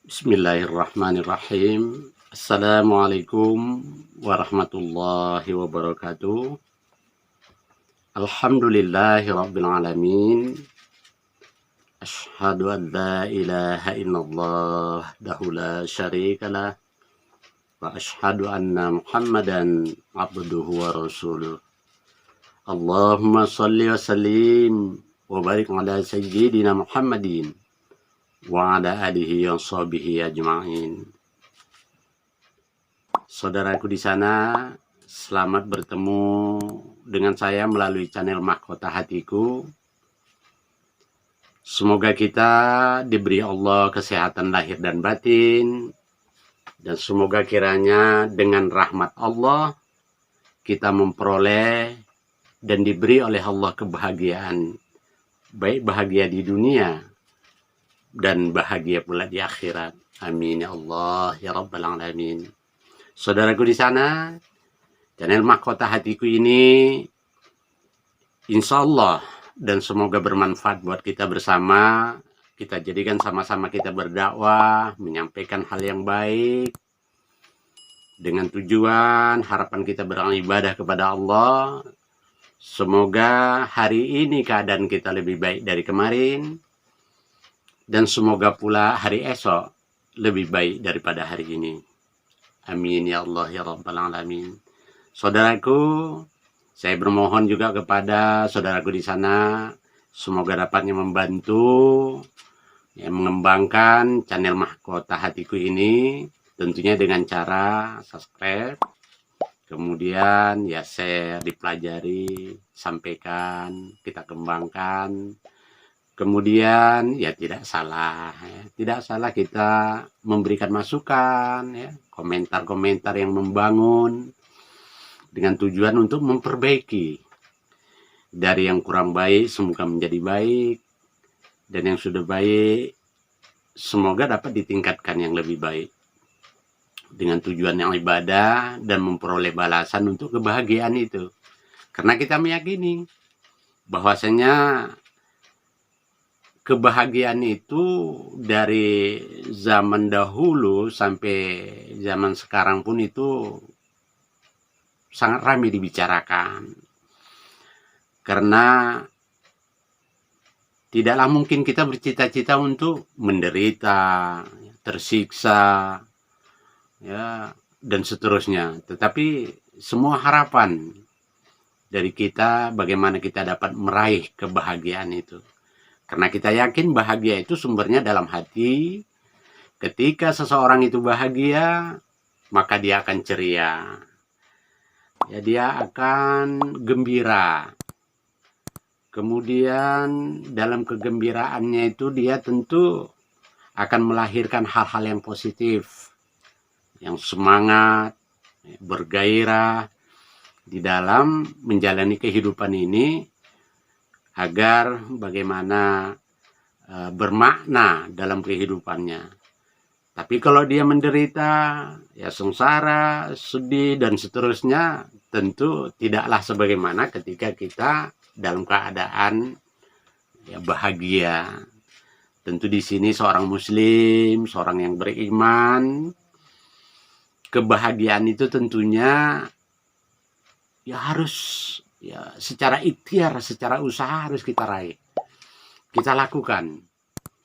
Bismillahirrahmanirrahim. Assalamualaikum warahmatullahi wabarakatuh. Alhamdulillahi rabbil alamin. Ashhadu an la ilaha illallah dahu la syarikalah. Wa ashhadu anna Muhammadan abduhu wa rasuluh. Allahumma salli wa sallim wa barik ala sayyidina Muhammadin wa ala alihi wa sahbihi ajma'in. Saudaraku di sana, selamat bertemu dengan saya melalui channel Mahkota Hatiku. Semoga kita diberi Allah kesehatan lahir dan batin, dan semoga kiranya dengan rahmat Allah kita memperoleh dan diberi oleh Allah kebahagiaan, baik bahagia di dunia dan bahagia pula di akhirat. Amin ya Allah ya Rabbal Alamin. Saudaraku di sana, channel Mahkota Hatiku ini insya Allah dan semoga bermanfaat buat kita bersama. Kita jadikan sama-sama kita berdakwah, menyampaikan hal yang baik dengan tujuan harapan kita beribadah kepada Allah. Semoga hari ini keadaan kita lebih baik dari kemarin, dan semoga pula hari esok lebih baik daripada hari ini. Amin ya Allah ya Rabbal Alamin. Saudaraku, saya bermohon juga kepada saudaraku di sana, semoga dapatnya membantu mengembangkan channel Mahkota Hatiku ini, tentunya dengan cara subscribe, kemudian ya share, dipelajari, sampaikan, kita kembangkan. Kemudian ya tidak salah kita memberikan masukan, ya, komentar-komentar yang membangun dengan tujuan untuk memperbaiki. Dari yang kurang baik semoga menjadi baik, dan yang sudah baik semoga dapat ditingkatkan yang lebih baik, dengan tujuan yang ibadah dan memperoleh balasan untuk kebahagiaan itu. Karena kita meyakini bahwasanya kebahagiaan itu dari zaman dahulu sampai zaman sekarang pun itu sangat ramai dibicarakan. Karena tidaklah mungkin kita bercita-cita untuk menderita, tersiksa, ya, dan seterusnya. Tetapi semua harapan dari kita bagaimana kita dapat meraih kebahagiaan itu. Karena kita yakin bahagia itu sumbernya dalam hati. Ketika seseorang itu bahagia, maka dia akan ceria. Ya, dia akan gembira. Kemudian dalam kegembiraannya itu dia tentu akan melahirkan hal-hal yang positif, yang semangat, bergairah di dalam menjalani kehidupan ini, agar bagaimana bermakna dalam kehidupannya. Tapi kalau dia menderita, ya sengsara, sedih, dan seterusnya, tentu tidaklah sebagaimana ketika kita dalam keadaan ya bahagia. Tentu di sini seorang muslim, seorang yang beriman, kebahagiaan itu tentunya ya harus ya secara ikhtiar, secara usaha harus kita raih, kita lakukan,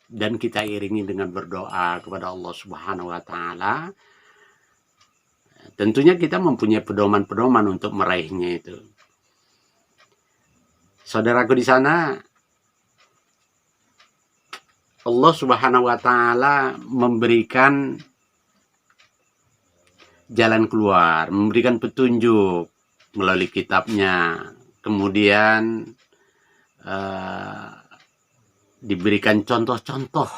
dan kita iringi dengan berdoa kepada Allah Subhanahu wa Ta'ala. Tentunya kita mempunyai pedoman-pedoman untuk meraihnya itu. Saudaraku di sana, Allah Subhanahu wa Ta'ala memberikan jalan keluar, memberikan petunjuk melalui kitabnya, kemudian diberikan contoh-contoh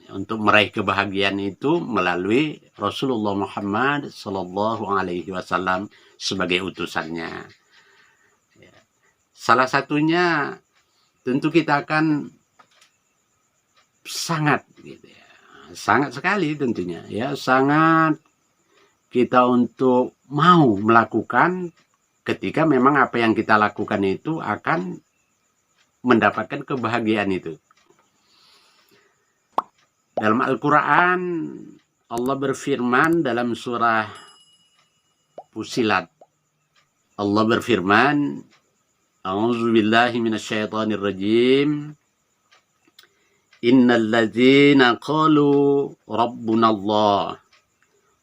untuk meraih kebahagiaan itu melalui Rasulullah Muhammad Sallallahu Alaihi Wasallam sebagai utusannya. Salah satunya tentu kita akan sangat, gitu ya, sangat sekali tentunya, ya sangat kita untuk mau melakukan ketika memang apa yang kita lakukan itu akan mendapatkan kebahagiaan itu. Dalam Al-Quran, Allah berfirman dalam surah Fusilat. Allah berfirman, A'udzubillahi minasyaitonir rajim. Innal ladzina qalu rabbunallah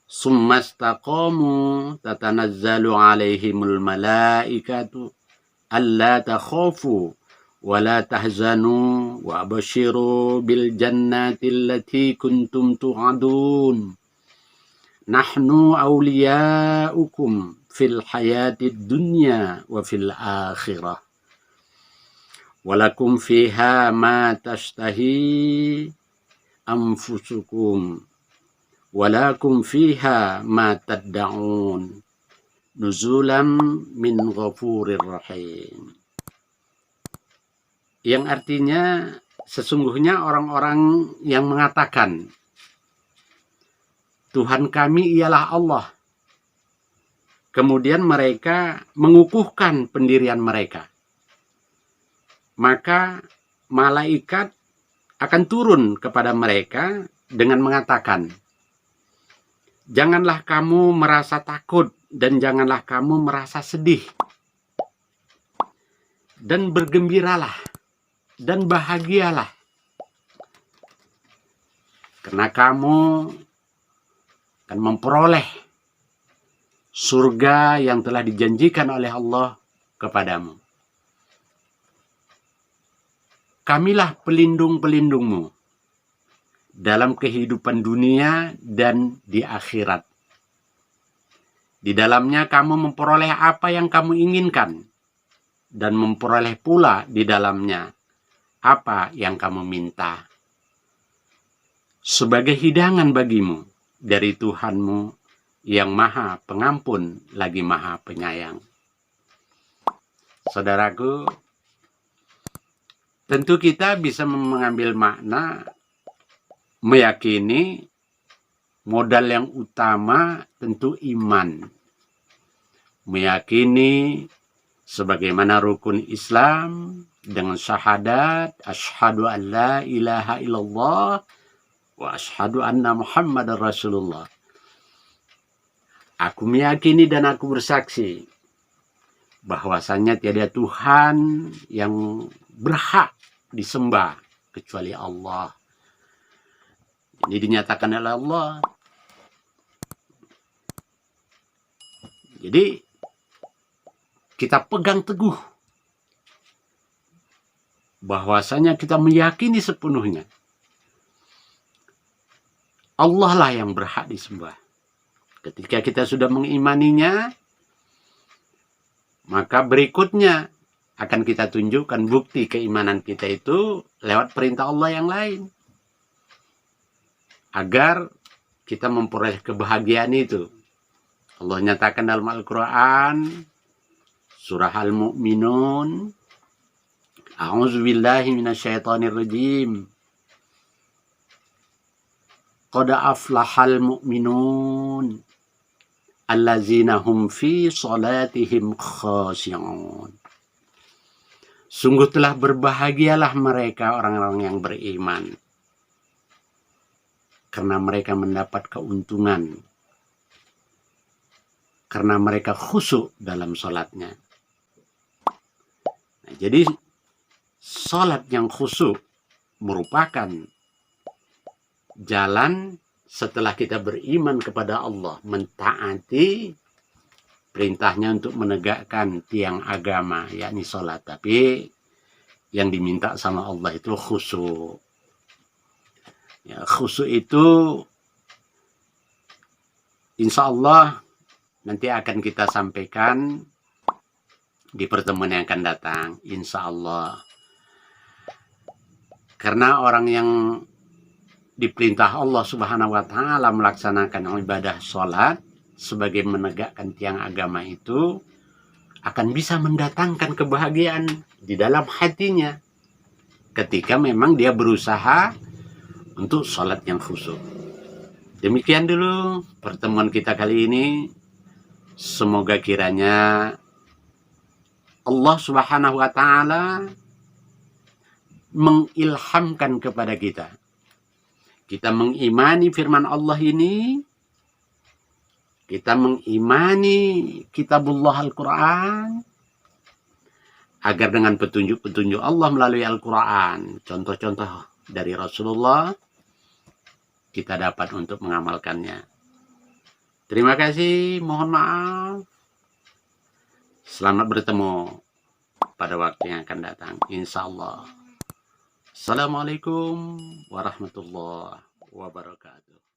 summa istaqamu tatanazzalu alaihimul malaikatu alla takhafu wa la tahzanu wa abshiru bil jannati allati kuntum tu'adun nahnu awliyaukum fil hayatid dunya wa fil akhirah walakum fiha ma tashtahi anfusukum walakum fiha ma tad'un nuzulam min ghafurir rahim. Yang artinya sesungguhnya orang-orang yang mengatakan Tuhan kami ialah Allah, kemudian mereka mengukuhkan pendirian mereka, maka malaikat akan turun kepada mereka dengan mengatakan, janganlah kamu merasa takut dan janganlah kamu merasa sedih, dan bergembiralah dan bahagialah, karena kamu akan memperoleh surga yang telah dijanjikan oleh Allah kepadamu. Kamilah pelindung-pelindungmu dalam kehidupan dunia dan di akhirat. Di dalamnya kamu memperoleh apa yang kamu inginkan dan memperoleh pula di dalamnya apa yang kamu minta sebagai hidangan bagimu dari Tuhanmu yang Maha Pengampun lagi Maha Penyayang. Saudaraku, tentu kita bisa mengambil makna meyakini modal yang utama tentu iman. Meyakini sebagaimana rukun Islam dengan syahadat asyhadu an la ilaha illallah wa asyhadu anna Muhammadar Rasulullah. Aku meyakini dan aku bersaksi bahwasanya tiada Tuhan yang berhak disembah kecuali Allah. Ini dinyatakan oleh Allah. Jadi kita pegang teguh bahwasanya kita meyakini sepenuhnya Allah lah yang berhak disembah. Ketika kita sudah mengimaninya, maka berikutnya akan kita tunjukkan bukti keimanan kita itu lewat perintah Allah yang lain. Agar kita memperoleh kebahagiaan itu. Allah nyatakan dalam Al-Quran, surah Al-Mu'minun, A'udzubillahi minasyaitonir rajim. Qad aflahal mu'minun allazina hum fi salatihim khashi'un. Sungguh telah berbahagialah mereka orang-orang yang beriman, karena mereka mendapat keuntungan, karena mereka khusyuk dalam salatnya. Nah, jadi salat yang khusyuk merupakan jalan setelah kita beriman kepada Allah, mentaati perintahnya untuk menegakkan tiang agama, yakni salat. Tapi yang diminta sama Allah itu khusyuk. Ya, khusyuk itu insya Allah nanti akan kita sampaikan di pertemuan yang akan datang, insya Allah. Karena orang yang diperintah Allah Subhanahu wa Ta'ala melaksanakan ibadah sholat sebagai menegakkan tiang agama itu akan bisa mendatangkan kebahagiaan di dalam hatinya ketika memang dia berusaha untuk sholat yang khusyuk. Demikian dulu pertemuan kita kali ini. Semoga kiranya Allah Subhanahu wa Ta'ala mengilhamkan kepada kita. Kita mengimani firman Allah ini, kita mengimani kitabullah Al-Quran, agar dengan petunjuk-petunjuk Allah melalui Al-Quran, contoh-contoh dari Rasulullah, kita dapat untuk mengamalkannya. Terima kasih, mohon maaf. Selamat bertemu pada waktu yang akan datang, insya Allah. Assalamualaikum warahmatullahi wabarakatuh.